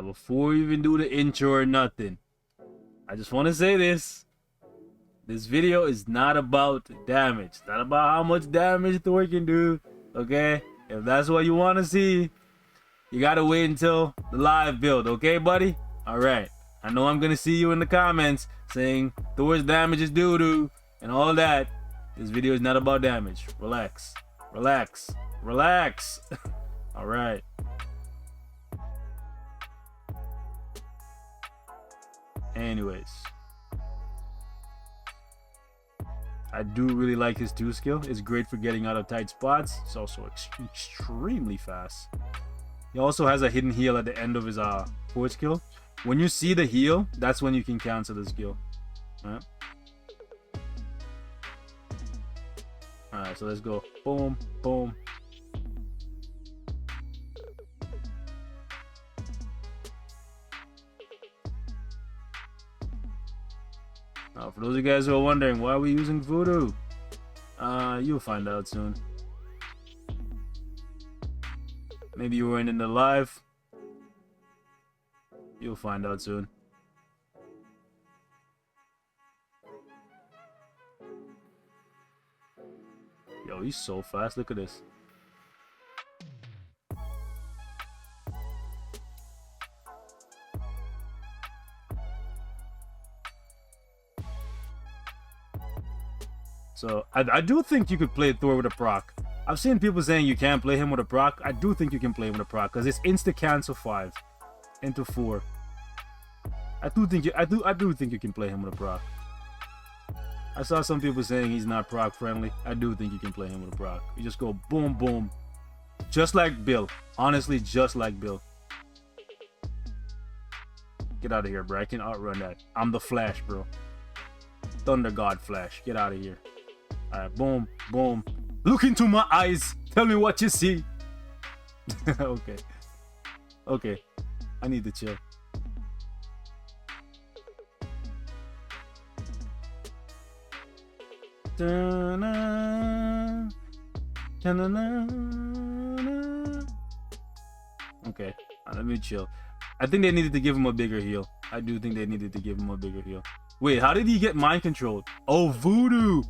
Before we even do the intro or nothing, I just want to say this. This video is not about damage. It's not about how much damage Thor can do. Okay? If that's what you want to see, you gotta wait until the live build. Okay, buddy? Alright. I know I'm gonna see you in the comments saying Thor's damage is doo-doo and all that. This video is not about damage. Relax. Relax. Relax. Alright. Anyways, I do really like his 2 skill. It's great for getting out of tight spots. It's also extremely fast. He also has a hidden heal at the end of his 4 skill. When you see the heal, that's when you can cancel the skill. Alright, so let's go. Boom, boom. Now, for those of you guys who are wondering, why are we using voodoo? You'll find out soon. Maybe you weren't in the live. You'll find out soon. Yo, he's so fast. Look at this. So I do think you could play Thor with a proc. I've seen people saying you can't play him with a proc. I do think you can play him with a proc because it's insta cancel 5 into 4. I do think you can play him with a proc. I saw some people saying he's not proc friendly. I do think you can play him with a proc. You just go boom boom, just like Bill. Honestly, just like Bill. Get out of here, bro. I can outrun that. I'm the Flash, bro. Thunder God Flash. Get out of here. Alright, boom, boom. Look into my eyes. Tell me what you see. Okay. Okay. I need to chill. Okay. Let me chill. I think they needed to give him a bigger heal. I do think they needed to give him a bigger heal. Wait, how did he get mind controlled? Oh, voodoo.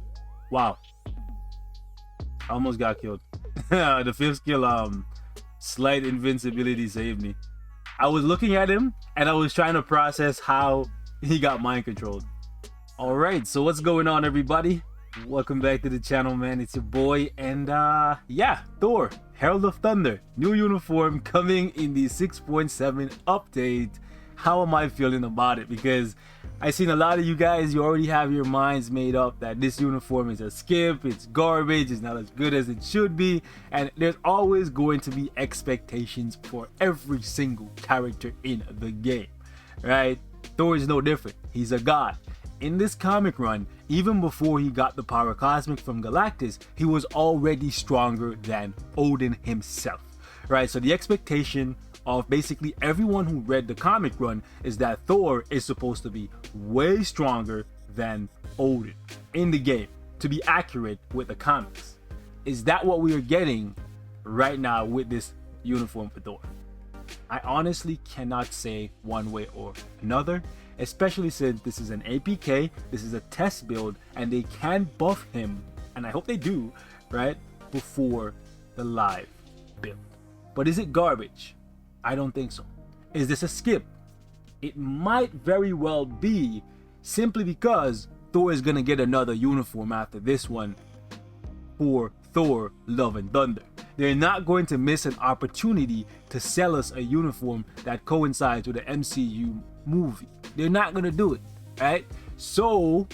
Wow. I almost got killed. The 5th skill, slight invincibility saved me. I was looking at him and I was trying to process how he got mind controlled. Alright, so what's going on, everybody? Welcome back to the channel, man. It's your boy, and yeah, Thor, Herald of Thunder, new uniform coming in the 6.7 update. How am I feeling about it? Because I've seen a lot of you guys, you already have your minds made up that this uniform is a skip, it's garbage, it's not as good as it should be, and there's always going to be expectations for every single character in the game, right? Thor is no different. He's a god. In this comic run, even before he got the power cosmic from Galactus, he was already stronger than Odin himself, right? So the expectation of basically everyone who read the comic run is that Thor is supposed to be way stronger than Odin in the game, to be accurate with the comics. Is that what we are getting right now with this uniform for Thor? I honestly cannot say one way or another, especially since this is an APK, this is a test build, and they can buff him, and I hope they do, right, before the live build. But is it garbage? I don't think so. Is this a skip? It might very well be, simply because Thor is gonna get another uniform after this one for Thor Love and Thunder. They're not going to miss an opportunity to sell us a uniform that coincides with the MCU movie. They're not gonna do it, right? So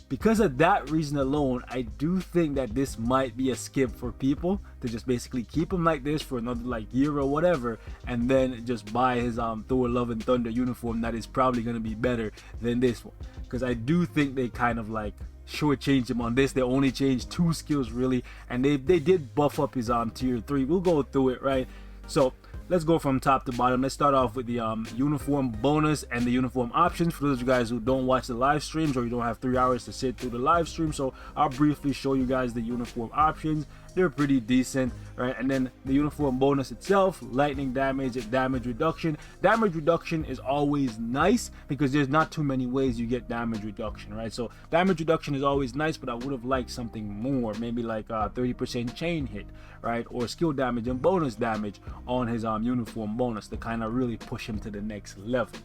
because of that reason alone, I do think that this might be a skip for people to just basically keep him like this for another like year or whatever, and then just buy his Thor Love and Thunder uniform that is probably gonna be better than this one. Because I do think they kind of like shortchanged him on this. They only changed 2 skills really, and they did buff up his tier 3. We'll go through it, right? So let's go from top to bottom. Let's start off with the uniform bonus and the uniform options for those of you guys who don't watch the live streams or you don't have 3 hours to sit through the live stream. So I'll briefly show you guys the uniform options they're pretty decent, right? And then the uniform bonus itself, lightning damage and damage reduction. Damage reduction is always nice because there's not too many ways you get damage reduction, right? So damage reduction is always nice, but I would have liked something more, maybe like 30% chain hit, right? Or skill damage and bonus damage on his uniform bonus to kind of really push him to the next level.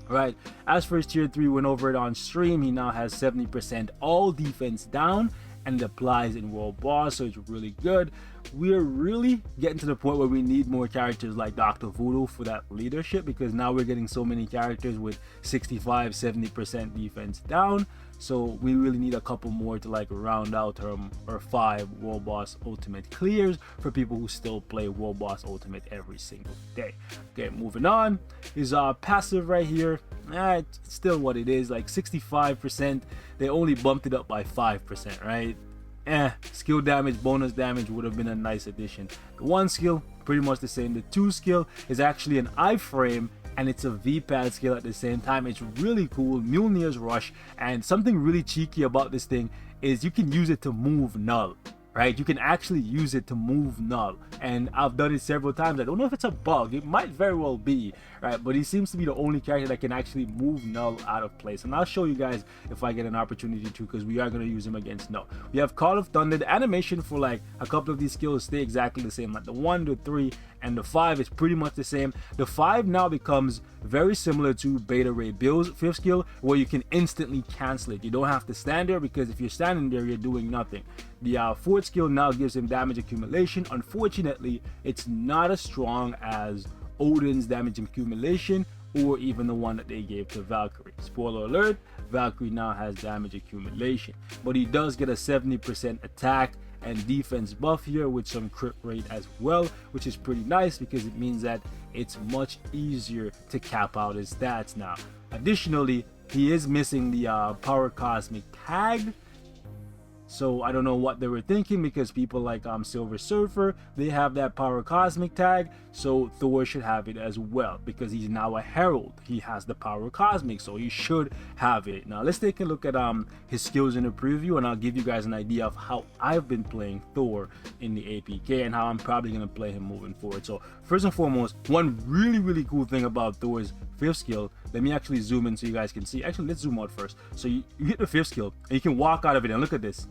Right, as for his tier 3, went over it on stream. He now has 70% all defense down, and it applies in world boss, so it's really good. We're really getting to the point where we need more characters like Dr. Voodoo for that leadership, because now we're getting so many characters with 65-70% defense down. So we really need a couple more to like round out our 5 world boss ultimate clears for people who still play world boss ultimate every single day. Okay, moving on. His passive right here, it's still what it is, like 65%. They only bumped it up by 5%, right? Skill damage, bonus damage would have been a nice addition. The 1 skill, pretty much the same. The 2 skill is actually an iframe, and it's a V-pad skill at the same time. It's really cool. Mjolnir's Rush, and something really cheeky about this thing is you can use it to move Null, right? You can actually use it to move Null, and I've done it several times. I don't know if it's a bug, it might very well be, right? But he seems to be the only character that can actually move Null out of place, and I'll show you guys if I get an opportunity to, because we are going to use him against Null. We have Call of Thunder. The animation for like a couple of these skills stay exactly the same, like the 1, the 3, and the 5 is pretty much the same. The 5 now becomes very similar to Beta Ray Bill's 5th skill, where you can instantly cancel it. You don't have to stand there, because if you're standing there, you're doing nothing. The 4th skill now gives him damage accumulation. Unfortunately, it's not as strong as Odin's damage accumulation, or even the one that they gave to Valkyrie. Spoiler alert, Valkyrie now has damage accumulation, but he does get a 70% attack and defense buff here with some crit rate as well, which is pretty nice because it means that it's much easier to cap out his stats now. Additionally, he is missing the power cosmic tag, so I don't know what they were thinking, because people like Silver Surfer, they have that power cosmic tag, so Thor should have it as well, because he's now a herald. He has the power cosmic, so he should have it. Now let's take a look at his skills in the preview, and I'll give you guys an idea of how I've been playing Thor in the APK and how I'm probably going to play him moving forward. So first and foremost, one really cool thing about Thor's 5th skill, let me actually zoom in so you guys can see. Actually, let's zoom out first. So you hit the 5th skill and you can walk out of it, and look at this.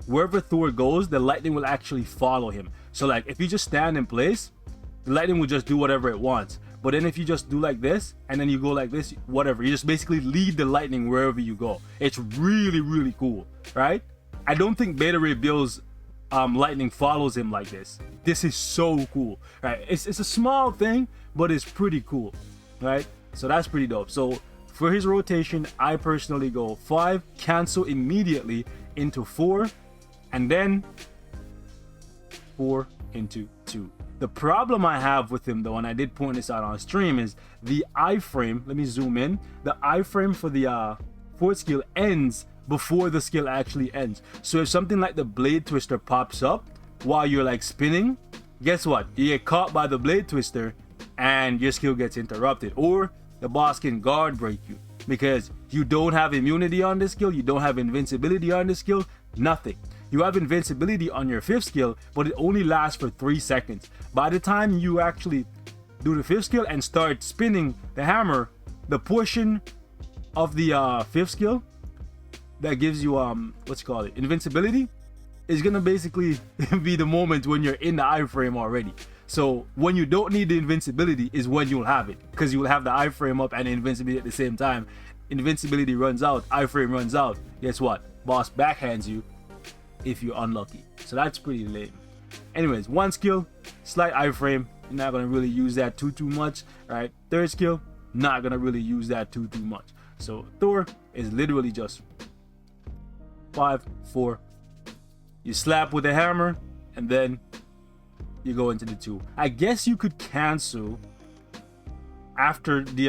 Wherever Thor goes, the lightning will actually follow him. So like if you just stand in place, the lightning will just do whatever it wants. But then if you just do like this and then you go like this, whatever, you just basically lead the lightning wherever you go. It's really cool, right? I don't think Beta Ray Bill's lightning follows him like this. This is so cool, right? It's a small thing, but it's pretty cool, right? So that's pretty dope. So for his rotation, I personally go 5, cancel immediately into 4, and then 4 into 2. The problem I have with him though, and I did point this out on stream, is the iframe. Let me zoom in. The iframe for the 4th skill ends before the skill actually ends. So if something like the blade twister pops up while you're like spinning, guess what? You get caught by the blade twister and your skill gets interrupted, or the boss can guard break you because you don't have immunity on this skill, you don't have invincibility on this skill, nothing. You have invincibility on your 5th skill, but it only lasts for 3 seconds. By the time you actually do the 5th skill and start spinning the hammer, the portion of the 5th skill that gives you invincibility is gonna basically be the moment when you're in the iframe already. So when you don't need the invincibility is when you'll have it, because you will have the iframe up and the invincibility at the same time. Invincibility runs out, iframe runs out. Guess what? Boss backhands you if you're unlucky. So that's pretty lame. Anyways, 1 skill, slight iframe. You're not gonna really use that too much, right? 3rd skill, not gonna really use that too much. So Thor is literally just 5, 4. You slap with the hammer, and then you go into the 2. I guess you could cancel after the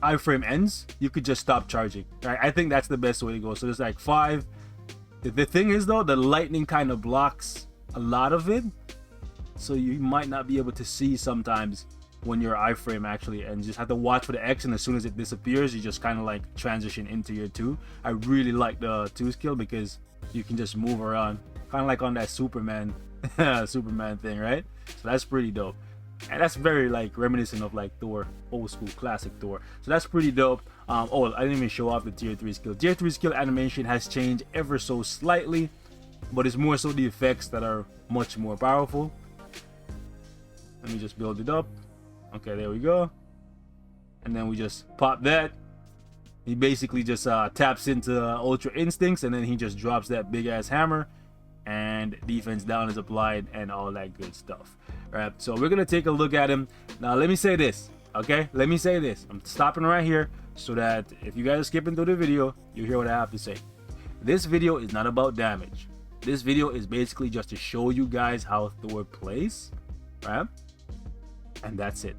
iframe ends. You could just stop charging, right? I think that's the best way to go. So there's like 5. The thing is though, the lightning kind of blocks a lot of it, so you might not be able to see sometimes when your iframe actually ends. You just have to watch for the X, and as soon as it disappears, you just kind of like transition into your 2. I really like the 2 skill because you can just move around, kind of like on that Superman Superman thing, right? So that's pretty dope, and that's very like reminiscent of like Thor, old school classic Thor. So that's pretty dope. Oh, I didn't even show off the tier 3 skill. Tier 3 skill animation has changed ever so slightly, but it's more so the effects that are much more powerful. Let me just build it up. Okay, there we go. And then we just pop that. He basically just taps into Ultra Instincts, and then he just drops that big ass hammer, and defense down is applied and all that good stuff. All right, so we're gonna take a look at him now. Let me say this, okay? Let me say this. I'm stopping right here so that if you guys are skipping through the video, you hear what I have to say. This video is not about damage. This video is basically just to show you guys how Thor plays, right? And that's it.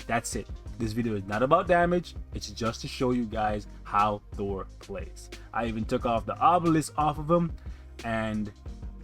That's it. This video is not about damage. It's just to show you guys how Thor plays. I even took off the obelisk off of him, and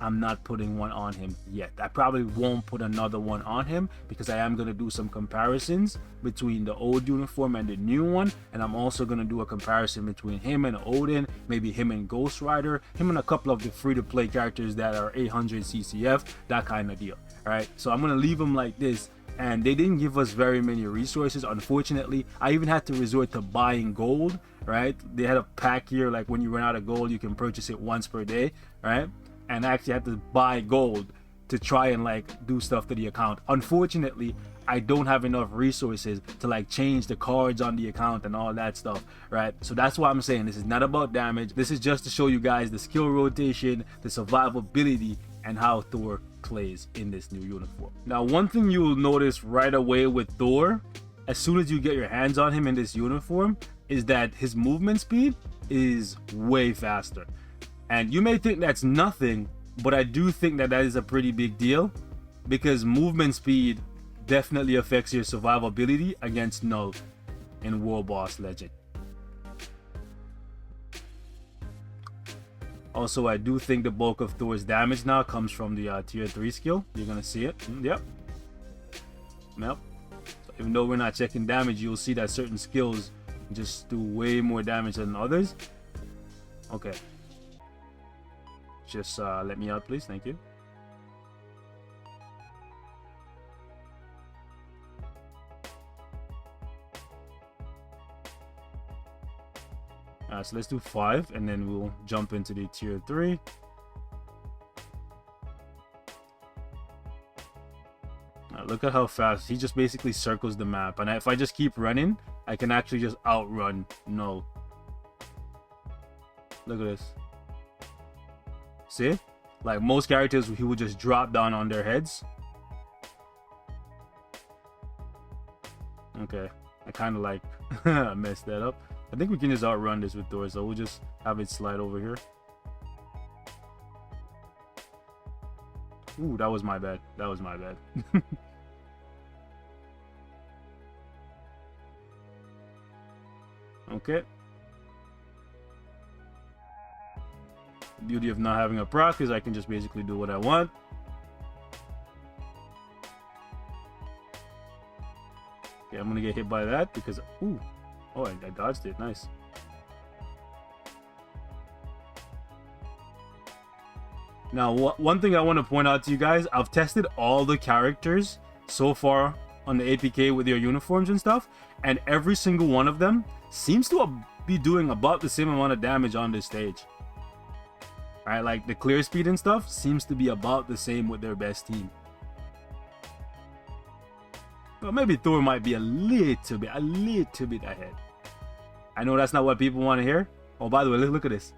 I'm not putting one on him yet. I probably won't put another one on him because I am going to do some comparisons between the old uniform and the new one, and I'm also going to do a comparison between him and Odin, maybe him and Ghost Rider, him and a couple of the free-to-play characters that are 800 CCF, that kind of deal. All right, so I'm going to leave them like this. And they didn't give us very many resources, unfortunately. I even had to resort to buying gold, right? They had a pack here, like when you run out of gold, you can purchase it once per day, right? And I actually had to buy gold to try and like do stuff to the account. Unfortunately, I don't have enough resources to like change the cards on the account and all that stuff, right? So that's why I'm saying this is not about damage. This is just to show you guys the skill rotation, the survivability, and how Thor plays in this new uniform. Now, one thing you will notice right away with Thor, as soon as you get your hands on him in this uniform, is that his movement speed is way faster. And you may think that's nothing, but I do think that that is a pretty big deal, because movement speed definitely affects your survivability against Null in War Boss Legend. Also, I do think the bulk of Thor's damage now comes from the tier 3 skill. You're gonna see it. Yep. So even though we're not checking damage, you'll see that certain skills just do way more damage than others. Okay. Just let me out, please. Thank you. So let's do 5, and then we'll jump into the tier 3. Look at how fast he just basically circles the map, and if I just keep running, I can actually just outrun Null. Look at this. See? Like most characters, he would just drop down on their heads. Okay, I kind of like messed that up. I think we can just outrun this with Thor, so we'll just have it slide over here. Ooh, that was my bad. That was my bad. Okay. The beauty of not having a proc is I can just basically do what I want. Okay, I'm gonna get hit by that because... Ooh. Oh, I dodged it. Nice. Now, one thing I want to point out to you guys, I've tested all the characters so far on the APK with their uniforms and stuff, and every single one of them seems to be doing about the same amount of damage on this stage. Alright, like the clear speed and stuff seems to be about the same with their best team. But maybe Thor might be a little bit ahead. I know that's not what people want to hear. Oh, by the way, look at this.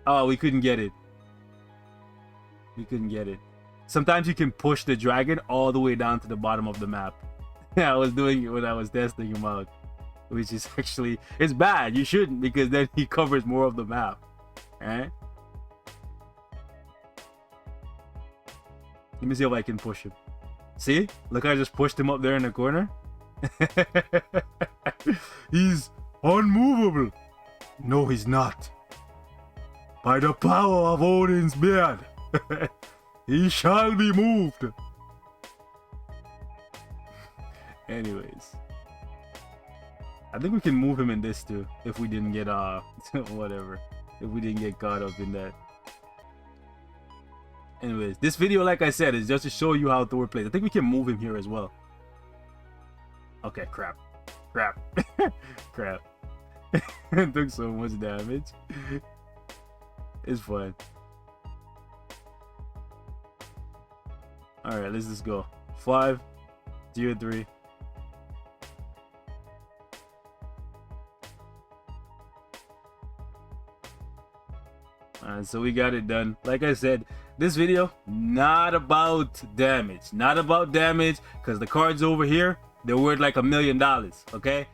Oh, we couldn't get it. We couldn't get it. Sometimes you can push the dragon all the way down to the bottom of the map. I was doing it when I was testing him out, which is actually, it's bad. You shouldn't, because then he covers more of the map. Alright? Let me see if I can push him. See? Look, I just pushed him up there in the corner. He's unmovable. No, he's not. By the power of Odin's beard, he shall be moved. Anyways, I think we can move him in this too if we didn't get whatever, if we didn't get caught up in that. Anyways, this video, like I said, is just to show you how Thor plays. I think we can move him here as well. Okay, crap. Crap. Crap. It took so much damage. It's fine. Alright, let's just go. 5, 0, 3. So we got it done. Like I said, this video, not about damage. Not about damage, because the cards over here, they're worth like $1 million, okay?